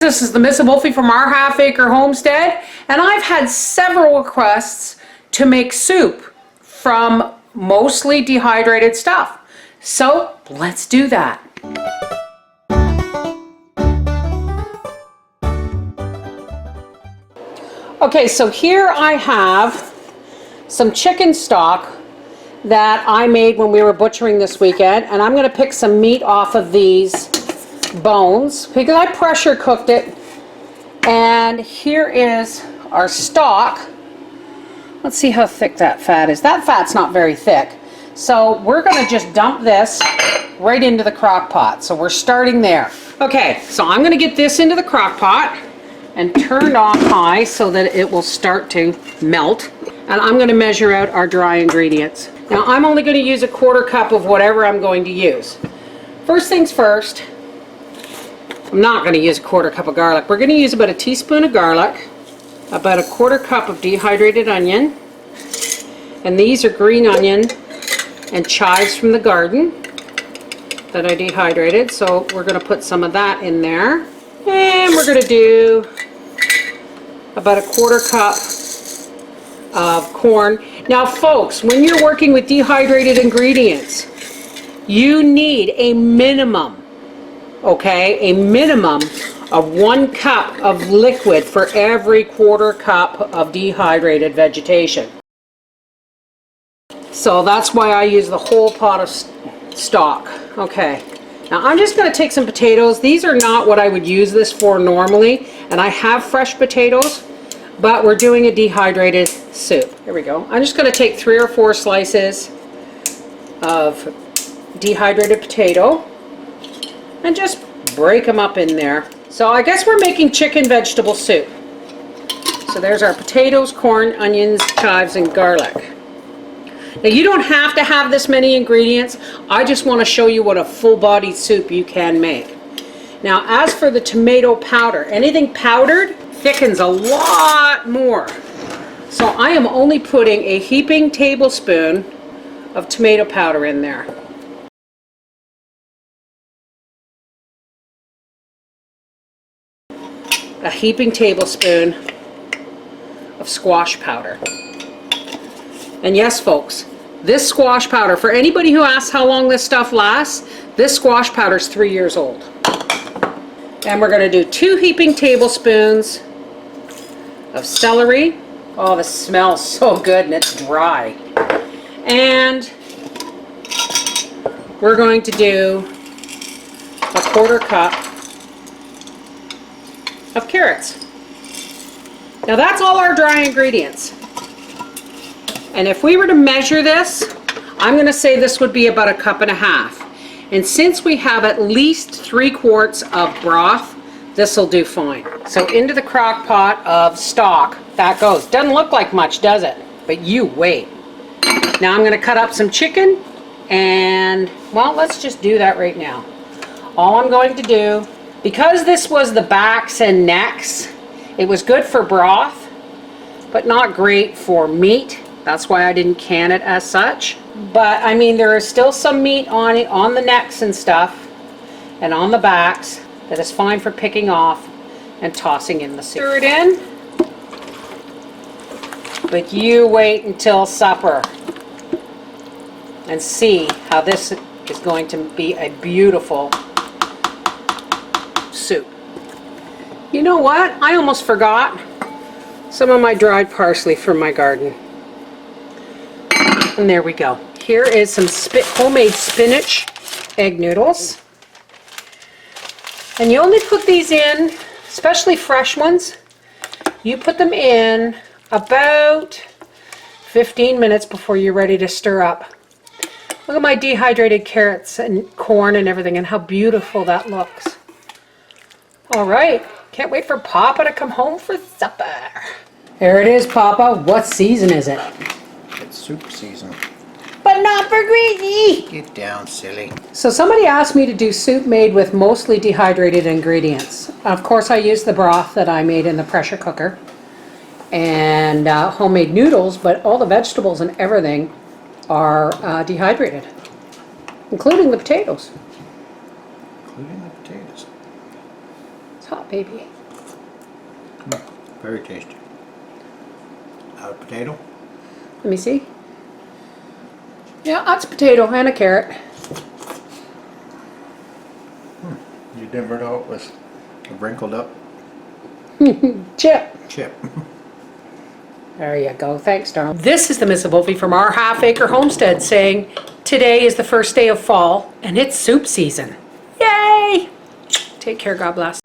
This is the Miss Wolfie from our half-acre homestead, and I've had several requests to make soup from mostly dehydrated stuff. So let's do that. Okay, so here I have some chicken stock that I made when we were butchering this weekend, and I'm going to pick some meat off of these bones because I pressure cooked it. And here is our stock. Let's see how thick that fat is. That fat's not very thick. So we're going to just dump this right into the crock pot. So we're starting there. Okay, so I'm going to get this into the crock pot and turn it off high so that it will start to melt. And I'm going to measure out our dry ingredients. Now I'm only going to use a 1/4 cup of whatever I'm going to use. First things first, I'm not going to use a 1/4 cup of garlic. We're going to use about a teaspoon of garlic, about a 1/4 cup of dehydrated onion, and these are green onion and chives from the garden that I dehydrated, so we're going to put some of that in there. And we're going to do about a 1/4 cup of corn. Now folks, when you're working with dehydrated ingredients, you need a minimum, okay, a minimum of 1 cup of liquid for every 1/4 cup of dehydrated vegetation. So that's why I use the whole pot of stock. Okay, now I'm just going to take some potatoes. These are not what I would use this for normally, and I have fresh potatoes, but we're doing a dehydrated soup. Here we go. I'm just going to take 3 or 4 slices of dehydrated potato and just break them up in there. So I guess we're making chicken vegetable soup. So there's our potatoes, corn, onions, chives, and garlic. Now you don't have to have this many ingredients. I just want to show you what a full-bodied soup you can make. Now as for the tomato powder, anything powdered thickens a lot more. So I am only putting a heaping tablespoon of tomato powder in there. A heaping tablespoon of squash powder. And yes folks, this squash powder, for anybody who asks how long this stuff lasts, this squash powder is 3 years old. And we're going to do 2 heaping tablespoons of celery. Oh, this smells so good and it's dry. And we're going to do a 1/4 cup of carrots. Now that's all our dry ingredients. And if we were to measure this, I'm going to say this would be about 1.5 cups. And since we have at least 3 quarts of broth, this will do fine. So into the crock pot of stock, that goes. Doesn't look like much, does it? But you wait. Now I'm going to cut up some chicken and, well, let's just do that right now. All I'm going to do, because this was the backs and necks, it was good for broth, but not great for meat. That's why I didn't can it as such. But I mean, there is still some meat on it, on the necks and stuff, and on the backs, that is fine for picking off and tossing in the soup. Stir it in, but you wait until supper and see how this is going to be a beautiful soup. You know what? I almost forgot some of my dried parsley from my garden. And there we go. Here is some homemade spinach egg noodles. And you only put these in, especially fresh ones, you put them in about 15 minutes before you're ready to stir up. Look at my dehydrated carrots and corn and everything and how beautiful that looks. All right, can't wait for Papa to come home for supper. There it is, Papa. What season is it? It's soup season. But not for greasy. Get down, silly. So somebody asked me to do soup made with mostly dehydrated ingredients. Of course I used the broth that I made in the pressure cooker and homemade noodles, but all the vegetables and everything are dehydrated, including the potatoes. Including the potatoes. hot, baby. Very tasty. Potato. Let me see. Yeah, that's potato and a carrot. You never know it was a wrinkled up Chip. chip. There you go. Thanks, darling. This is the Miss Wolfie from our half-acre homestead saying, today is the first day of fall and it's soup season. Yay! Take care. God bless.